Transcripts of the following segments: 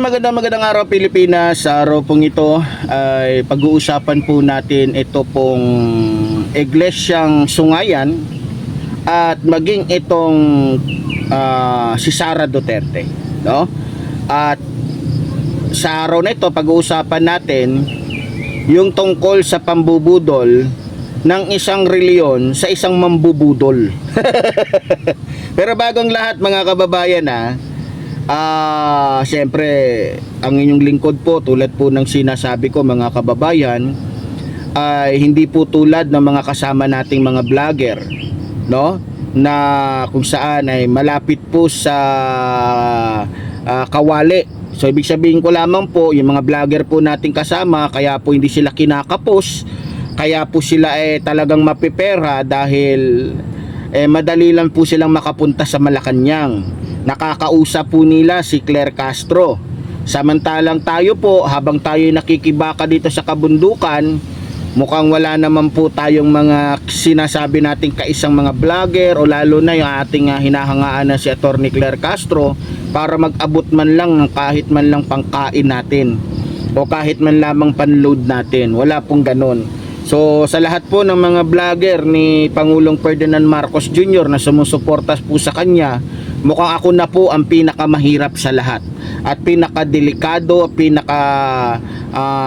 magandang araw Pilipinas. Sa araw pong ito ay pag-uusapan po natin ito pong Iglesyang Sungayan at maging itong si Sara Duterte, no? At sa araw na ito pag-uusapan natin yung tungkol sa pambubudol ng isang reliyon sa isang mambubudol. Pero bagong lahat mga kababayan siyempre ang inyong lingkod po, tulad po ng sinasabi ko mga kababayan, ay hindi po tulad ng mga kasama nating mga vlogger, no? Na kung saan ay malapit po sa kawali. So ibig sabihin ko lamang po, yung mga vlogger po nating kasama, kaya po hindi sila kinakapos, kaya po sila talagang mapipera dahil madali lang po silang makapunta sa Malacanang. Nakakausap po nila si Claire Castro. Samantalang tayo po, habang tayo nakikibaka dito sa kabundukan, mukhang wala naman po tayong mga sinasabi nating kaisang mga vlogger o lalo na yung ating hinahangaan na si Attorney Claire Castro para mag-abot man lang ng kahit man lang pangkain natin o kahit man lamang panload natin. Wala pong ganon. So sa lahat po ng mga vlogger ni Pangulong Ferdinand Marcos Jr. na sumusuportas po sa kanya, mukhang ako na po ang pinakamahirap sa lahat at pinakadelikado,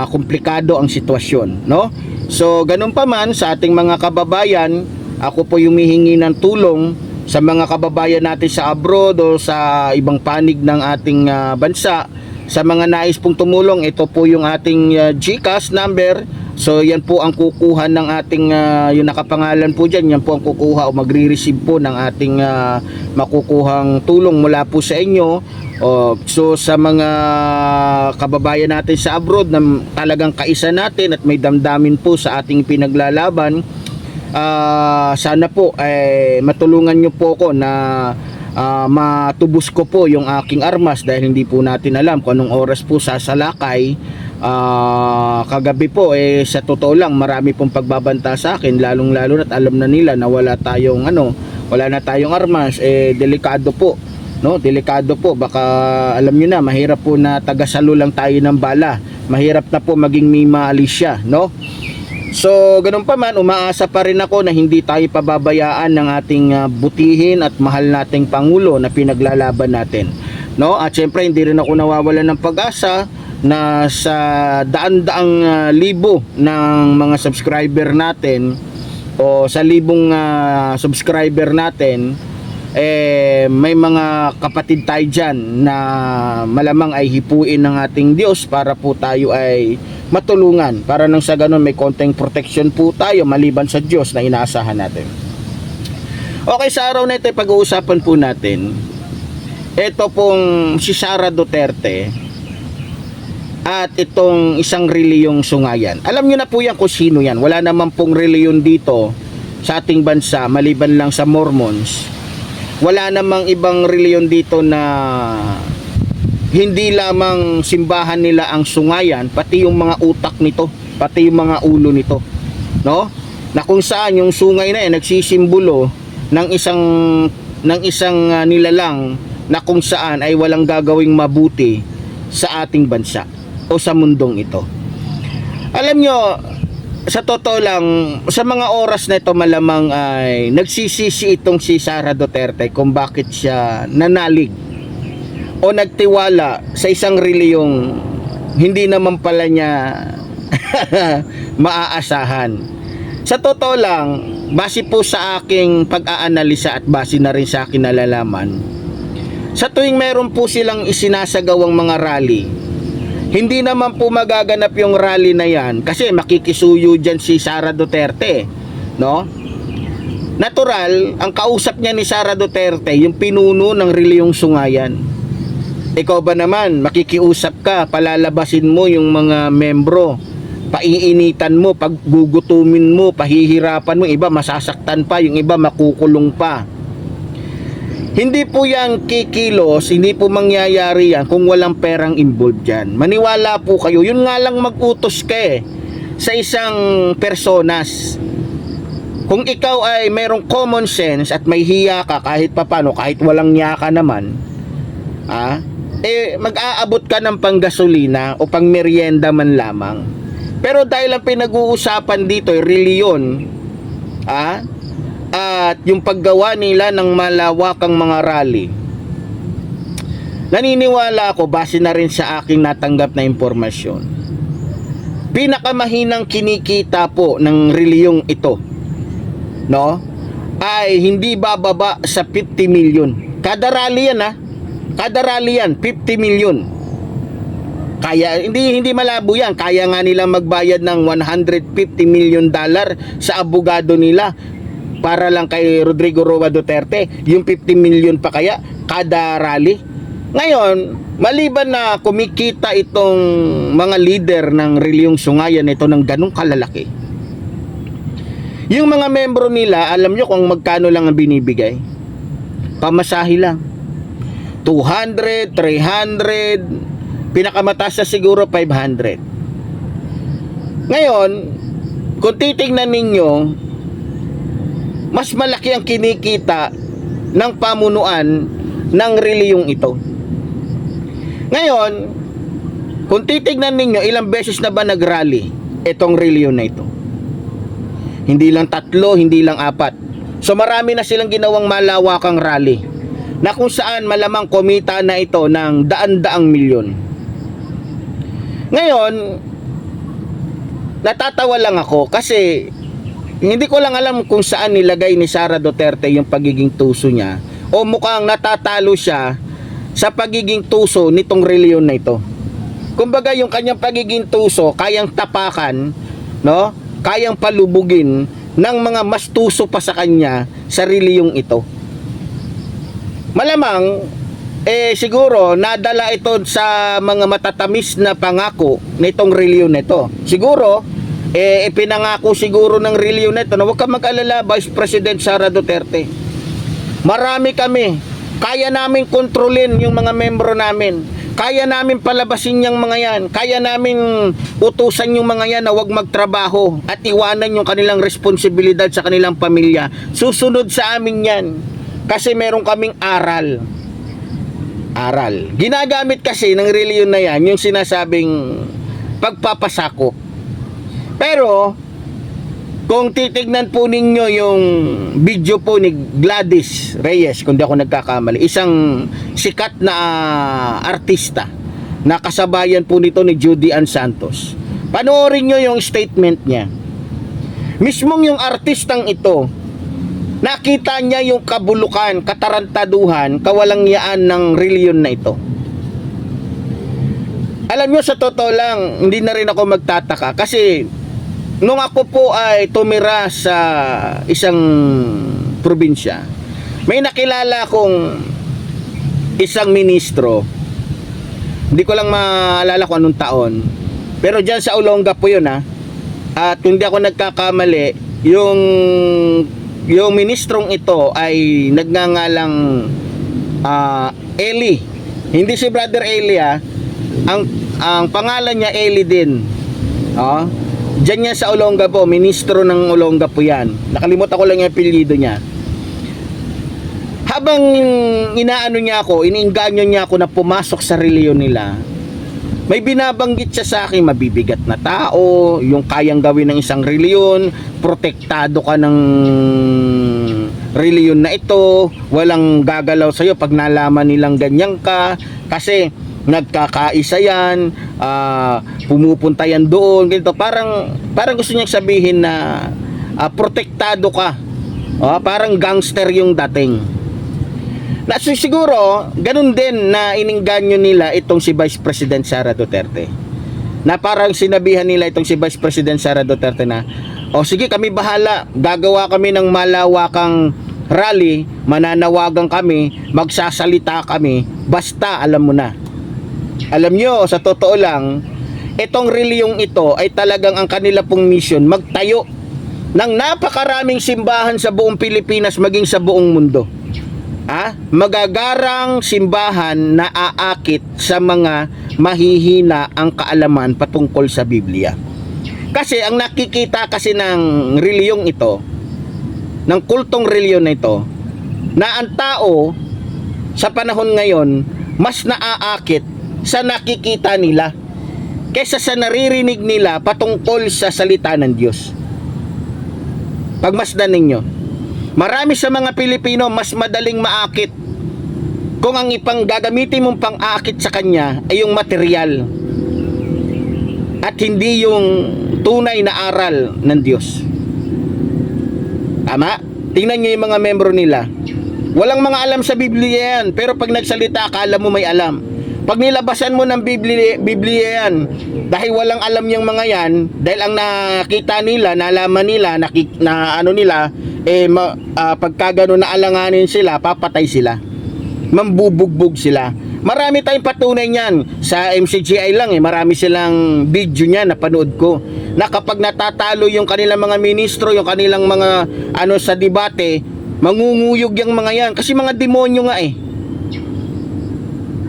komplikado ang sitwasyon, no? So ganun pa man sa ating mga kababayan, ako po humihingi ng tulong sa mga kababayan natin sa abroad o sa ibang panig ng ating bansa. Sa mga nais pong tumulong, ito po yung ating GCash number. So yan po ang kukuha ng ating yung nakapangalan po dyan, yan po ang kukuha o magre-receive po ng ating makukuhang tulong mula po sa inyo. So sa mga kababayan natin sa abroad na talagang kaisa natin at may damdamin po sa ating pinaglalaban, sana po matulungan nyo po ko na matubos ko po yung aking armas dahil hindi po natin alam kung anong oras po sasalakay. Kagabi po sa totoo lang marami pong pagbabanta sa akin, lalong lalo na't alam na nila na wala na tayong armas. Delikado po, no? Delikado po, baka alam niyo na, mahirap po na tagasalo lang tayo ng bala, mahirap na po maging Mima Alicia, no? So ganun pa man, umaasa pa rin ako na hindi tayo pababayaan ng ating butihin at mahal nating Pangulo na pinaglalaban natin, no? At syempre hindi rin ako nawawalan ng pag-asa na sa daan-daang libo ng mga subscriber natin o sa libong subscriber natin, may mga kapatid tayo dyan na malamang ay hipuin ng ating Diyos para po tayo ay matulungan, para nang sa ganun may konting protection po tayo maliban sa Diyos na inaasahan natin. Okay, sa araw na ito pag-uusapan po natin ito pong si Sara Duterte at itong isang reliyong Sungayan. Alam nyo na po yan kung sino yan. Wala naman pong reliyon dito sa ating bansa maliban lang sa Mormons. Wala namang ibang reliyon dito na hindi lamang simbahan nila ang Sungayan, pati yung mga utak nito, pati yung mga ulo nito, no? Na kung saan yung sungay na nagsisimbolo ng isang nilalang na kung saan ay walang gagawing mabuti sa ating bansa o sa mundong ito. Alam nyo, sa totoo lang, sa mga oras na ito malamang ay nagsisisi itong si Sara Duterte kung bakit siya nanalig o nagtiwala sa isang reliyong hindi naman pala niya maaasahan. Sa totoo lang, base po sa aking pag-aanalisa at base na rin sa aking nalalaman, sa tuwing meron po silang isinasagawang mga rally, hindi naman po magaganap yung rally na yan kasi makikisuyo dyan si Sara Duterte, no? Natural, ang kausap niya ni Sara Duterte yung pinuno ng reliyong Sungayan. Ikaw ba naman, makikiusap ka, palalabasin mo yung mga membro, paiinitan mo, paggugutumin mo, pahihirapan mo, iba masasaktan pa, yung iba makukulong pa. Hindi po yan kikilos, hindi po mangyayari yan kung walang perang involved dyan. Maniwala po kayo, yun nga lang mag-utos ka sa isang personas. Kung ikaw ay mayroong common sense at may hiya ka kahit papano, kahit walang niya ka naman, mag-aabot ka ng panggasolina o pang merienda man lamang. Pero dahil ang pinag-uusapan dito ay reliyon, at yung paggawa nila ng malawakang mga rally, naniniwala ako, base na rin sa aking natanggap na impormasyon, pinakamahinang kinikita po ng reliyong ito, no, ay hindi bababa sa 50 million. Kada rally yan, kada rally yan, 50 million. Kaya, hindi malabo yan. Kaya nga nilang magbayad ng $150 million sa abogado nila para lang kay Rodrigo Roa Duterte. Yung 50 million pa kaya kada rally. Ngayon, maliban na kumikita itong mga leader ng reliyong Sungayan ito ng ganong kalalaki, yung mga membro nila, alam nyo kung magkano lang ang binibigay? Pamasahe lang. 200, 300, pinakamataas na siguro 500. Ngayon, kung titingnan ninyo, mas malaki ang kinikita ng pamunuan ng reliyong ito. Ngayon, kung titignan ninyo, ilang beses na ba nag-rally itong reliyon na ito? Hindi lang 3, hindi lang 4. So marami na silang ginawang malawakang rally na kung saan malamang kumita na ito ng daan-daang milyon. Ngayon, natatawa lang ako kasi hindi ko lang alam kung saan nilagay ni Sara Duterte yung pagiging tuso niya, o mukhang natatalo siya sa pagiging tuso nitong reliyon na ito. Kumbaga yung kanyang pagiging tuso kayang tapakan, no? Kayang palubugin ng mga mas tuso pa sa kanya sa reliyong ito. Malamang siguro nadala ito sa mga matatamis na pangako nitong reliyon nito. Siguro ipinangako siguro ng reliyon nito na huwag ka mag-alala, Vice President Sara Duterte. Marami kami, kaya namin kontrolin yung mga membro namin. Kaya namin palabasin yung mga yan. Kaya namin utusan yung mga yan na huwag magtrabaho at iwanan yung kanilang responsibilidad sa kanilang pamilya. Susunod sa amin yan. Kasi meron kaming aral. Ginagamit kasi ng reliyon na yan yung sinasabing pagpapasakop. Pero kung titignan po ninyo yung video po ni Gladys Reyes, kung di ako nagkakamali, isang sikat na artista na kasabayan po nito ni Judy Ann Santos, panoorin nyo yung statement niya. Mismong yung artistang ito, nakita niya yung kabulukan, katarantaduhan, kawalangyaan ng reliyon na ito. Alam nyo, sa totoo lang, hindi na rin ako magtataka kasi nung ako po ay tumira sa isang probinsya, may nakilala akong isang ministro. Hindi ko lang maalala kung anong taon, pero dyan sa Olonga po yun, at hindi ako nagkakamali, yung ministrong ito ay nagngangalang Eli. Hindi si Brother Eli, ang pangalan niya Eli din. Diyan yan sa Olonga po, ministro ng Olonga po yan. Nakalimutan ko lang yung apelyido niya. Habang inaano niya ako, iniinganyo niya ako na pumasok sa reliyon nila, may binabanggit siya sa akin, mabibigat na tao, yung kayang gawin ng isang reliyon, protektado ka ng reliyon na ito, walang gagalaw sa'yo pag nalaman nilang ganyan ka, kasi nagkakaisa yan, pumupunta yan doon, ganito. Parang gusto niya sabihin na protektado ka, parang gangster yung dating. Na siguro ganun din na iningganyo nila itong si Vice President Sara Duterte, na parang sinabihan nila itong si Vice President Sara Duterte na, sige, kami bahala, gagawa kami ng malawakang rally, mananawagan kami, magsasalita kami, basta alam mo na. Alam nyo, sa totoo lang, itong reliyong ito ay talagang ang kanila pong mission, magtayo ng napakaraming simbahan sa buong Pilipinas, maging sa buong mundo. Magagarang simbahan na aakit sa mga mahihina ang kaalaman patungkol sa Biblia. Kasi ang nakikita kasi ng reliyong ito, ng kultong reliyon na ito, na ang tao sa panahon ngayon mas naaakit sa nakikita nila kaysa sa naririnig nila patungkol sa salita ng Diyos. Pagmasdan ninyo, marami sa mga Pilipino mas madaling maakit kung ang ipang gagamitin mong pang-aakit sa kanya ay yung material at hindi yung tunay na aral ng Diyos. Tama? Tingnan nyo yung mga membro nila. Walang mga alam sa Biblia yan, pero pag nagsalita, akala mo may alam. Pag nilabasan mo ng Biblia yan, dahil walang alam yung mga yan, dahil ang nakita nila, nalaman nila, pagka gano'n na alanganin sila, papatay sila. Mambubugbog sila. Marami tayong patunay niyan. Sa MCGI lang marami silang video niya na panood ko. Na kapag natatalo yung kanilang mga ministro, yung kanilang mga sa debate, mangunguyog yung mga yan. Kasi mga demonyo nga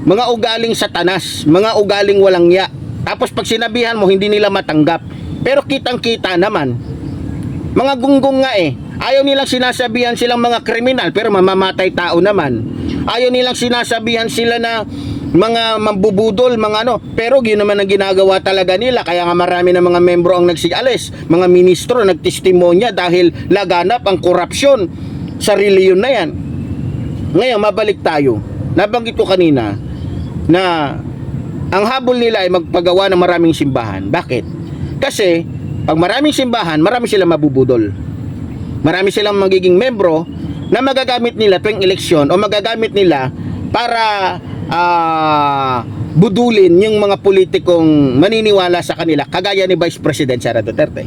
mga ugaling satanas, mga ugaling walang ya. Tapos pag sinabihan mo, hindi nila matanggap. Pero kitang-kita naman. Mga gunggong nga Ayaw nilang sinasabihan silang mga kriminal, pero mamamatay tao naman. Ayaw nilang sinasabihan sila na mga mambubudol, pero yun naman ang ginagawa talaga nila. Kaya nga marami na mga membro ang nagsialis, mga ministro nagtestimonya dahil laganap ang korupsyon sa reliyon na yan. Ngayon, mabalik tayo. Nabanggit ko kanina na ang habol nila ay magpagawa ng maraming simbahan. Bakit? Kasi pag maraming simbahan, marami silang mabubudol. Marami silang magiging membro na magagamit nila tuwing eleksyon o magagamit nila para budulin yung mga politikong maniniwala sa kanila, kagaya ni Vice President Sara Duterte.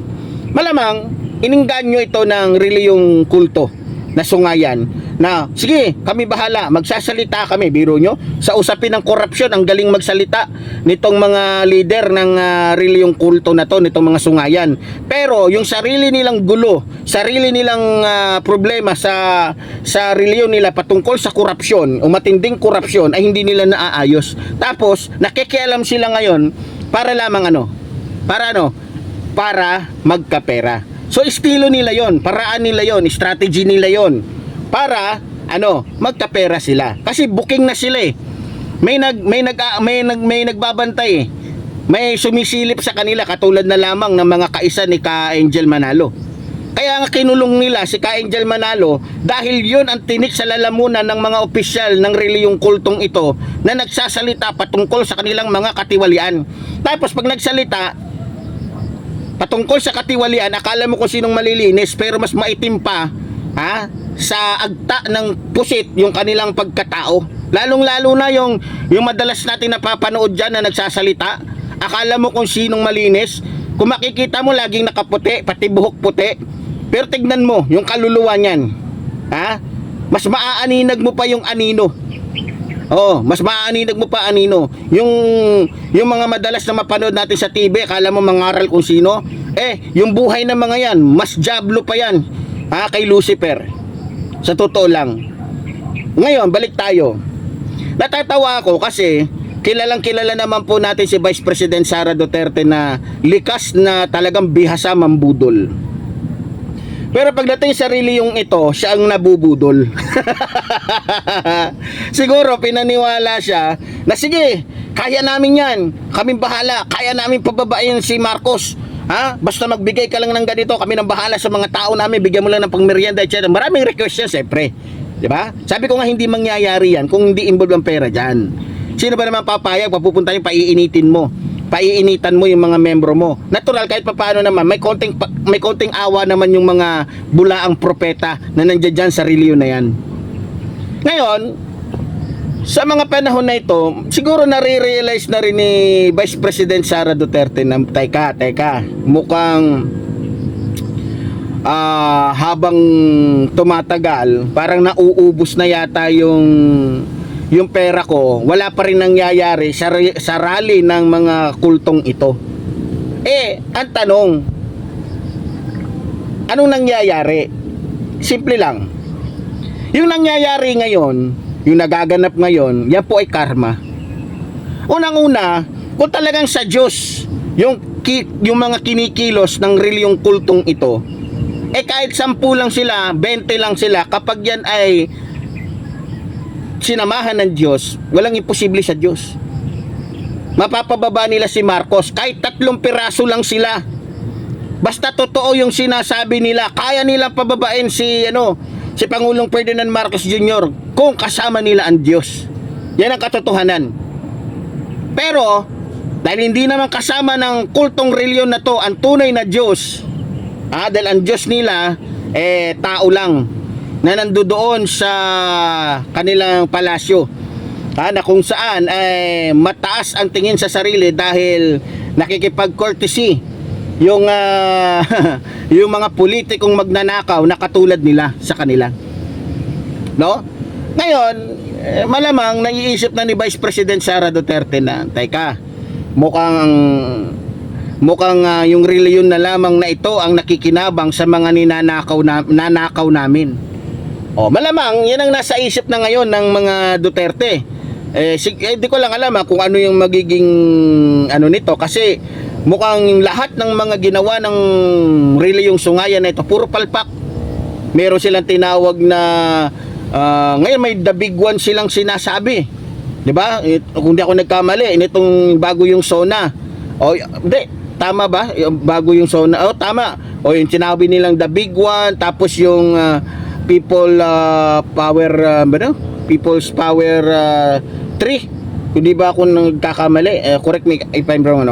Malamang iningganyo ito ng reliyong kulto na sungayan na sige, kami bahala, magsasalita kami. Biro nyo, sa usapin ng korupsyon, ang galing magsalita nitong mga leader ng reliyong kulto na to, nitong mga sungayan. Pero yung sarili nilang gulo, sarili nilang problema sa reliyon nila patungkol sa korupsyon o matinding korupsyon ay hindi nila naaayos. Tapos nakikialam sila ngayon para lamang para magkapera. So estilo nila yon, paraan nila yon, strategy nila yon para magkapera sila. Kasi booking na sila May nagbabantay May sumisilip sa kanila katulad na lamang ng mga kaisa ni Ka Angel Manalo. Kaya nga kinulong nila si Ka Angel Manalo dahil yun ang tinik sa lalamunan ng mga opisyal ng reliyong kultong ito na nagsasalita patungkol sa kanilang mga katiwalian. Tapos pag nagsalita patungkol sa katiwalian, akala mo kung sinong malilinis, pero mas maitim pa sa agta ng pusit yung kanilang pagkatao. Lalong-lalo na yung madalas natin napapanood dyan na nagsasalita, akala mo kung sinong malinis. Kung makikita mo, laging nakaputi, pati buhok puti. Pero tignan mo yung kaluluwa niyan, mas maaaninag mo pa yung anino. Mas maaaninag mo pa anino. Yung mga madalas na mapanood natin sa TV, akala mo mangaral kung sino. Yung buhay ng mga yan, mas jablo pa yan kay Lucifer. Sa totoo lang. Ngayon, balik tayo. Natatawa ako kasi kilalang kilala naman po natin si Vice President Sara Duterte na likas na talagang bihasa mambudol. Pero pagdating sa reliyong ito, siya ang nabubudol. Siguro pinaniwala siya na sige, kaya namin yan, kaming bahala, kaya namin pababain si Marcos. Basta magbigay ka lang ng ganito, kami nang bahala sa mga tao namin, bigyan mo lang ng pangmerienda, etc. Maraming request yan, siyempre. Diba? Sabi ko nga hindi mangyayari yan kung hindi involved ang pera dyan. Sino ba naman papayag, papupunta yung paiinitan mo yung mga membro mo. Natural, kahit papaano naman, may konting awa naman yung mga bulaang propeta na nandiyan dyan sa reliyon na yan. Ngayon, sa mga panahon na ito, siguro nare-realize na rin ni Vice President Sara Duterte na teka, mukhang habang tumatagal, parang nauubos na yata yung pera ko, wala pa rin nangyayari sa rally ng mga kultong ito. Ang tanong, anong nangyayari? Simple lang. Yung nangyayari ngayon, yung nagaganap ngayon, yan po ay karma. Unang-una, kung talagang sa Diyos yung mga kinikilos ng reliyong kultong ito, kahit 10 lang sila, 20 lang sila, kapag yan ay sinamahan ng Diyos, walang imposible sa Diyos. Mapapababa nila si Marcos kahit 3 piraso lang sila. Basta totoo yung sinasabi nila, kaya nilang pababain si Pangulong Ferdinand Marcos Jr. kung kasama nila ang Diyos. Yan ang katotohanan. Pero dahil hindi naman kasama ng kultong reliyon na to ang tunay na Diyos, dahil ang Diyos nila tao lang na nandoon sa kanilang palasyo, na kung saan mataas ang tingin sa sarili dahil nakikipag-courtesy yung yung mga politikong magnanakaw na katulad nila sa kanila, no? Ngayon malamang naiisip na ni Vice President Sara Duterte na teka, mukhang yung reliyon na lamang na ito ang nakikinabang sa mga nanakaw namin. Malamang yan ang nasa isip na ngayon ng mga Duterte. Di ko lang alam kung ano yung magiging nito, kasi mukhang lahat ng mga ginawa ng reliyong Sungayan na ito puro palpak. Meron silang tinawag na ngayon may the big one silang sinasabi, di ba? Kung di ako nagkamali, initong bago yung SONA. Hindi, tama ba? Bago yung SONA. Tama. Yung sinabi nilang the big one, tapos yung People's Power 3. Hindi ba ako nagkakamali? Correct me if I'm wrong,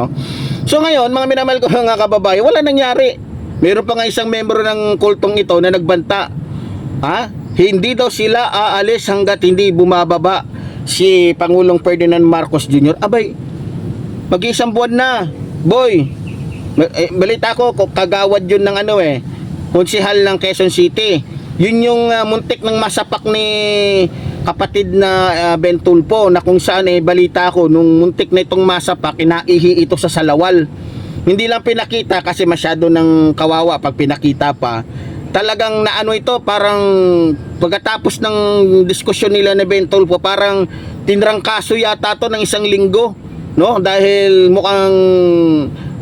So ngayon, mga minamahal ko mga kababayan, wala nangyari. Meron pa nga isang membro ng kultong ito na nagbanta. Hindi daw sila aalis hanggat hindi bumababa si Pangulong Ferdinand Marcos Jr. Abay, mag-isang buwan na, boy. Balita ko, kagawad yun ng konsehal ng Quezon City. Yun yung muntik ng masapak ni kapatid na Ben Tulfo, na kung saan balita ko nung muntik na itong masapak, inaihi ito sa salawal. Hindi lang pinakita kasi masyado ng kawawa pag pinakita pa. Talagang ito, parang pagkatapos ng diskusyon nila ni Ben Tulfo, parang tinrangkaso yata to ng 1 linggo, no? Dahil mukhang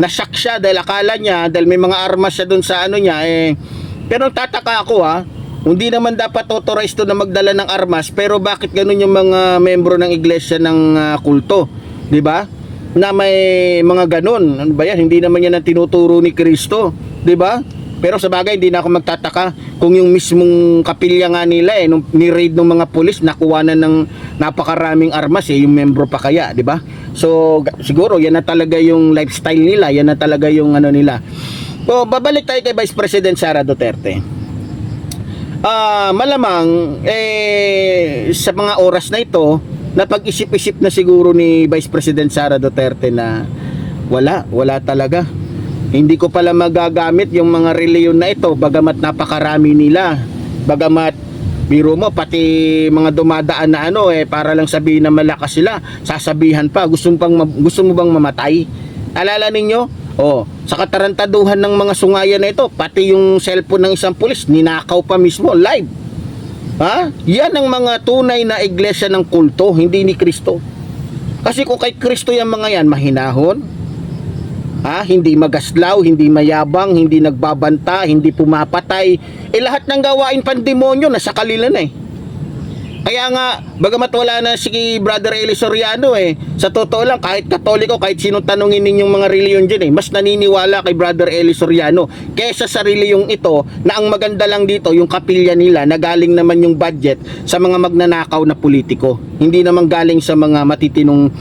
nasyak siya dahil akala niya, dahil may mga armas siya doon sa pero tataka ako hindi naman dapat authorized to na magdala ng armas, pero bakit ganun yung mga membro ng iglesia ng kulto, di ba? Na may mga ganun. Ano ba yan? Hindi naman yan ang tinuturo ni Kristo, di ba? Pero sa bagay, hindi na ako magtataka kung yung mismong kapilya nga nila nung ni-raid ng mga pulis, nakuha na ng napakaraming armas yung membro pa kaya, di ba? So siguro yan na talaga yung lifestyle nila, yan na talaga yung nila. So babalik tayo kay Vice President Sara Duterte. Malamang sa mga oras na ito, napag-isip-isip na siguro ni Vice President Sara Duterte na wala talaga. Hindi ko pala magagamit yung mga reliyon na ito, bagamat napakarami nila. Bagamat biro mo pati mga dumadaan na para lang sabihin na malakas sila, sasabihan pa, gusto mo bang mamatay? Alala ninyo? Sa katarantaduhan ng mga Sungayan na ito, pati yung cellphone ng isang pulis ninakaw pa mismo live. Yan ang mga tunay na iglesia ng kulto, hindi ni Kristo. Kasi kung kay Kristo yung mga yan, mahinahon, hindi magaslaw, hindi mayabang, hindi nagbabanta, hindi pumapatay, lahat ng gawain pandemonyo nasa kanila na Kaya nga, bagamat wala na si Brother Eli Soriano sa totoo lang, kahit Katoliko, kahit sino tanungin ninyong mga reliyon dyan mas naniniwala kay Brother Eli Soriano kesa sa reliyong ito, na ang maganda lang dito yung kapilya nila, na galing naman yung budget sa mga magnanakaw na politiko, hindi naman galing sa mga matitinong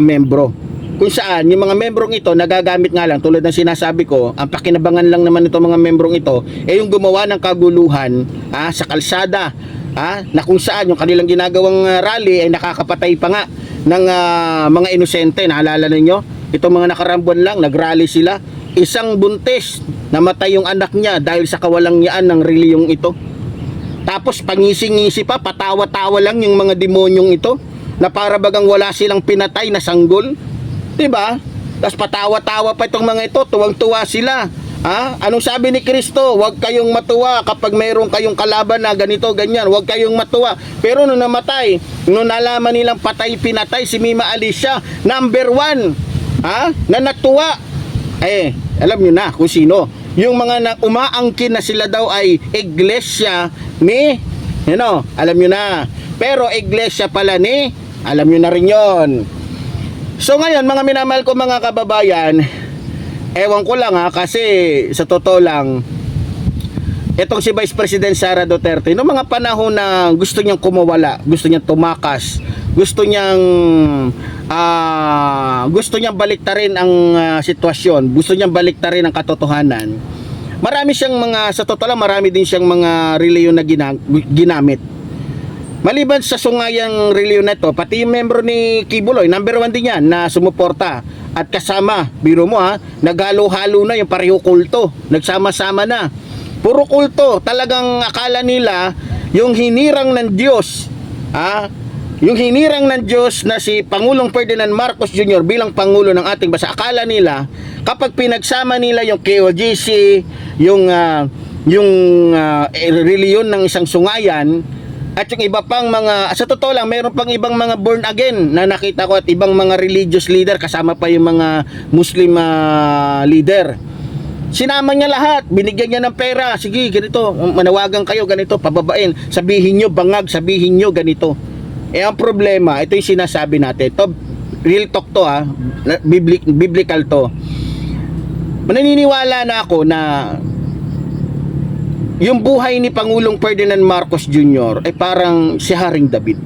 membro. Kung saan yung mga membrong ito nagagamit nga lang, tulad ng sinasabi ko, ang pakinabangan lang naman itong mga membrong ito yung gumawa ng kaguluhan sa kalsada, na kung saan yung kanilang ginagawang rally ay nakakapatay pa nga ng mga inosente. Naalala ninyo? Itong mga nakarambuan lang, nagrally sila, isang buntis, namatay yung anak niya dahil sa kawalangyaan ng reliyong ito. Tapos pangisi-ngisi pa, patawa-tawa lang yung mga demonyong ito, na para bagang wala silang pinatay na sanggol. Diba? Tapos patawa-tawa pa itong mga ito, tuwang-tuwa sila. Anong sabi ni Kristo? Huwag kayong matuwa kapag mayroon kayong kalaban na ganito, ganyan. Huwag kayong matuwa. Pero nung namatay, nung nalaman nilang pinatay si Mima Alicia, number 1, na natuwa. Alam nyo na kung sino. Yung mga umaangkin na sila daw ay iglesia ni You know, alam nyo na. Pero iglesia pala ni, alam nyo na rin yon. So ngayon, mga minamahal ko mga kababayan, ewan ko lang kasi sa totoo lang, itong si Vice President Sara Duterte, noong mga panahon na gusto niyang kumawala, gusto niyang tumakas, gusto niyang baliktarin ang sitwasyon, gusto niyang baliktarin ang katotohanan. Marami siyang sa totoo lang, marami din siyang mga reliyon na ginamit. Maliban sa sungayang reliyon na ito, pati yung membro ni Kibuloy, number 1 din yan na sumuporta. At kasama, biro mo naghalo-halo na yung pareho kulto, nagsama-sama na. Puro kulto, talagang akala nila yung hinirang ng Diyos, yung hinirang ng Diyos na si Pangulong Ferdinand Marcos Jr. bilang Pangulo ng ating bansa, akala nila kapag pinagsama nila yung KOJC, yung reliyon ng isang sungayan, at yung iba pang mga, sa totoo lang, mayroon pang ibang mga born again na nakita ko at ibang mga religious leader, kasama pa yung mga Muslim leader. Sinama niya lahat, binigyan niya ng pera, sige ganito, manawagan kayo ganito, pababain, sabihin nyo bangag, sabihin nyo ganito. Ang problema, ito yung sinasabi natin, ito real talk to biblical to. Mananiniwala na ako na yung buhay ni Pangulong Ferdinand Marcos Jr. ay parang si Haring David.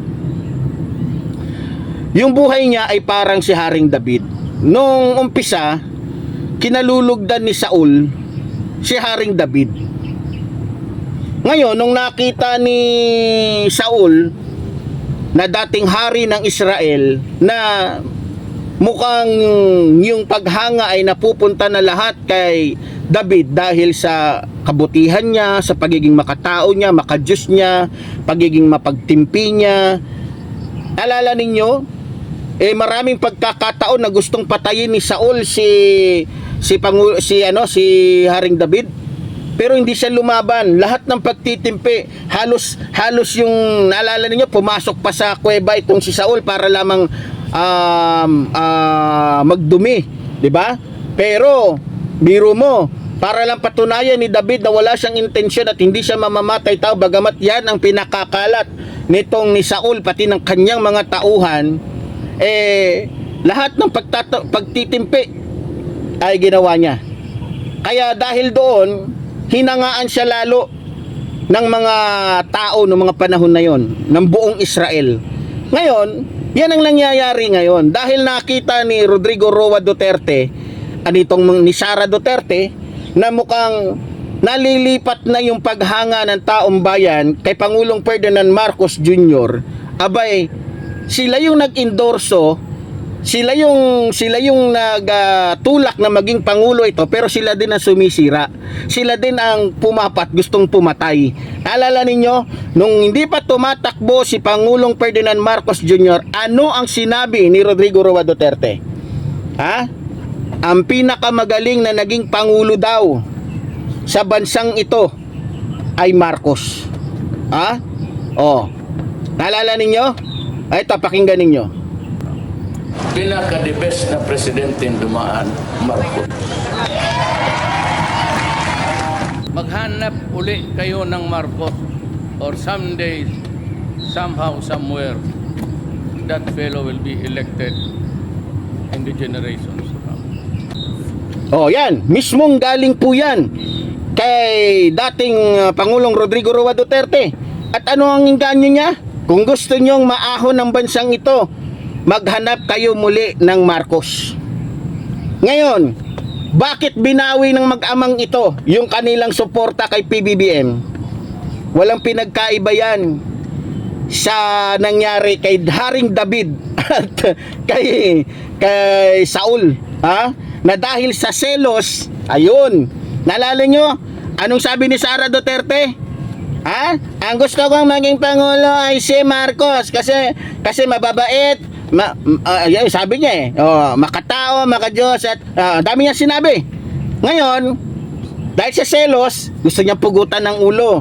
Yung buhay niya ay parang si Haring David. Nung umpisa, kinalulugdan ni Saul si Haring David. Ngayon, nung nakita ni Saul na dating hari ng Israel na mukhang yung paghanga ay napupunta na lahat kay David dahil sa kabutihan niya, sa pagiging makatao niya, makadiyos niya, pagiging mapagtimpi niya. Alala ninyo, maraming pagkakataon na gustong patayin ni Saul si Haring David, pero hindi siya lumaban. Lahat ng pagtitimpi, halos yung naalala ninyo, pumasok pa sa kuweba itong si Saul para lamang magdumi, di ba? Pero biro mo, para lang patunayan ni David na wala siyang intensyon at hindi siya mamamatay tao, bagamat yan ang pinakakalat nitong ni Saul pati ng kanyang mga tauhan, lahat ng pagtitimpi ay ginawa niya. Kaya dahil doon, hinangaan siya lalo ng mga tao ng mga panahon na yon, ng buong Israel. Ngayon, yan ang nangyayari ngayon. Dahil nakita ni Rodrigo Roa Duterte, ni Sara Duterte, na mukhang nalilipat na yung paghanga ng taong bayan kay Pangulong Ferdinand Marcos Jr. Abay, sila yung nag-endorso, sila yung nagtulak na maging pangulo ito, pero sila din ang sumisira. Sila din ang pumapat, gustong pumatay. Naalala ninyo, nung hindi pa tumatakbo si Pangulong Ferdinand Marcos Jr., ano ang sinabi ni Rodrigo Roa Duterte? Ang pinakamagaling na naging pangulo daw sa bansang ito ay Marcos. Naalala ninyo? Ito, pakinggan ninyo. Pinaka-the best na presidente dumaan, Marcos. Maghanap uli kayo ng Marcos or someday, somehow, somewhere, that fellow will be elected in the generations to come. Yan, mismong galing po yan kay dating Pangulong Rodrigo Roa Duterte. At ano ang inganyo niya? Kung gusto nyong maahon ng bansang ito, maghanap kayo muli ng Marcos. Ngayon, bakit binawi ng mag-amang ito yung kanilang suporta kay PBBM? Walang pinagkaiba yan sa nangyari kay Haring David at kay Saul, na dahil sa selos, ayun, naalala nyo anong sabi ni Sara Duterte? Ang gusto kong maging pangulo ay si Marcos kasi mababait, sabi niya makatao, makadiyos, at dami niya sinabi. Ngayon, dahil sa selos, gusto niya pugutan ng ulo.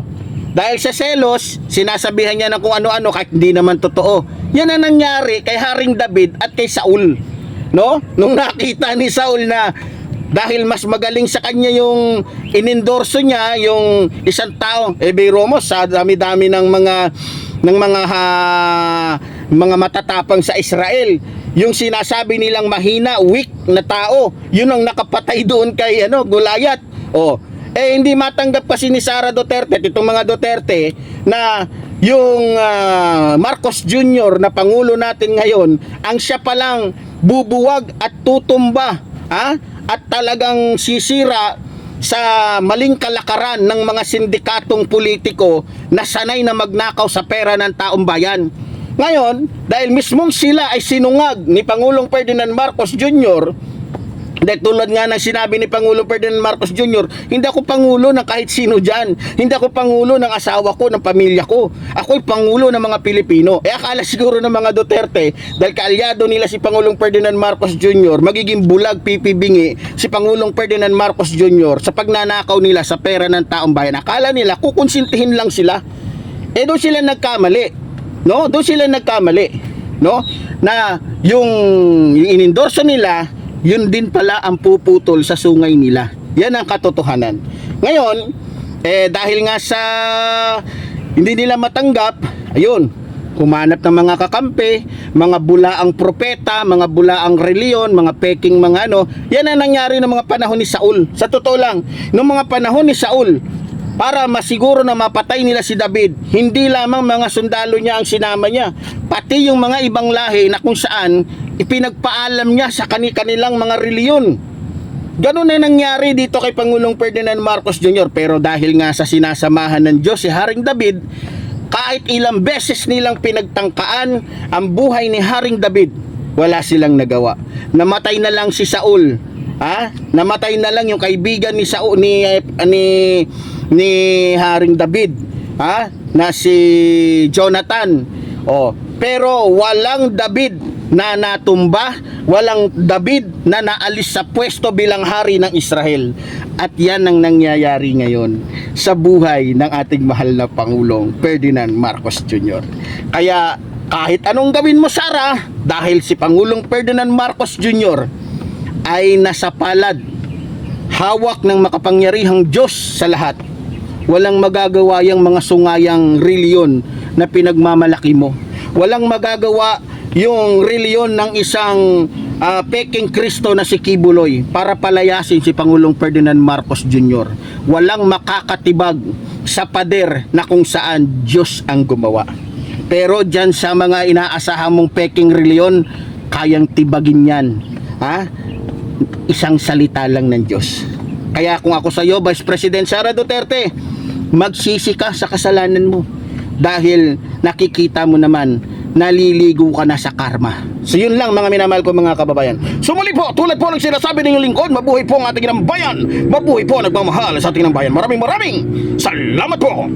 Dahil sa selos, sinasabihan niya na kung ano-ano kahit hindi naman totoo. Yan ang nangyari kay Haring David at kay Saul. No? Nung nakita ni Saul na dahil mas magaling sa kanya yung inendorso niya, yung isang tao, biro mo sa dami-dami ng mga matatapang sa Israel, yung sinasabi nilang mahina, weak na tao, yun ang nakapatay doon kay Goliath. Hindi matanggap kasi ni Sara Duterte, itong mga Duterte, na yung Marcos Jr. na pangulo natin ngayon, ang siya palang bubuwag at tutumba, at talagang sisira sa maling kalakaran ng mga sindikatong politiko na sanay na magnakaw sa pera ng taong bayan. Ngayon, dahil mismong sila ay sinungag ni Pangulong Ferdinand Marcos Jr., dahil tulad nga ng sinabi ni Pangulong Ferdinand Marcos Jr., hindi ako pangulo ng kahit sino dyan. Hindi ako pangulo ng asawa ko, ng pamilya ko. Ako'y pangulo ng mga Pilipino. Akala siguro ng mga Duterte, dahil kaalyado nila si Pangulong Ferdinand Marcos Jr., magiging bulag, pipibingi si Pangulong Ferdinand Marcos Jr. sa pagnanakaw nila sa pera ng taong bayan. Akala nila, kukonsintihin lang sila. Doon sila nagkamali. Doon sila nagkamali. Na yung inendorso nila, yun din pala ang puputol sa sungay nila. Yan ang katotohanan. Ngayon, dahil nga sa hindi nila matanggap, ayun, humanap ng mga kakampi, mga bulaang propeta, mga bulaang reliyon, mga peking mga yan ang nangyari ng mga panahon ni Saul. Sa totoo lang, noong mga panahon ni Saul, para masiguro na mapatay nila si David, hindi lamang mga sundalo niya ang sinama niya, pati yung mga ibang lahi na kung saan ipinagpaalam niya sa kanilang mga reliyon. Ganun na nangyari dito kay Pangulong Ferdinand Marcos Jr. Pero dahil nga sa sinasamahan ng Diyos si Haring David, kahit ilang beses nilang pinagtangkaan ang buhay ni Haring David, wala silang nagawa. Namatay na lang si Saul. Namatay na lang yung kaibigan ni Saul, ni Haring David, na si Jonathan. Pero walang David na natumba, walang David na naalis sa pwesto bilang hari ng Israel. At yan ang nangyayari ngayon sa buhay ng ating mahal na Pangulong Ferdinand Marcos Jr. Kaya kahit anong gawin mo, Sara, dahil si Pangulong Ferdinand Marcos Jr. ay nasa palad, hawak ng makapangyarihang Diyos sa lahat, walang magagawa yung mga sungayang reliyon na pinagmamalaki mo. Walang magagawa yung reliyon ng isang peking Kristo na si Kibuloy para palayasin si Pangulong Ferdinand Marcos Jr. Walang makakatibag sa pader na kung saan Diyos ang gumawa. Pero dyan sa mga inaasahan mong peking reliyon, kayang tibagin yan. Isang salita lang ng Diyos. Kaya kung ako sa iyo, Vice President Sara Duterte, magsisi ka sa kasalanan mo. Dahil nakikita mo naman, naliligo ka na sa karma. So yun lang mga minamahal ko mga kababayan. So muli po, tulad po ng sinasabi ng lingkod, mabuhay po ang ating inang bayan. Mabuhay po ang nagmamahal sa ating inang bayan. Maraming salamat po.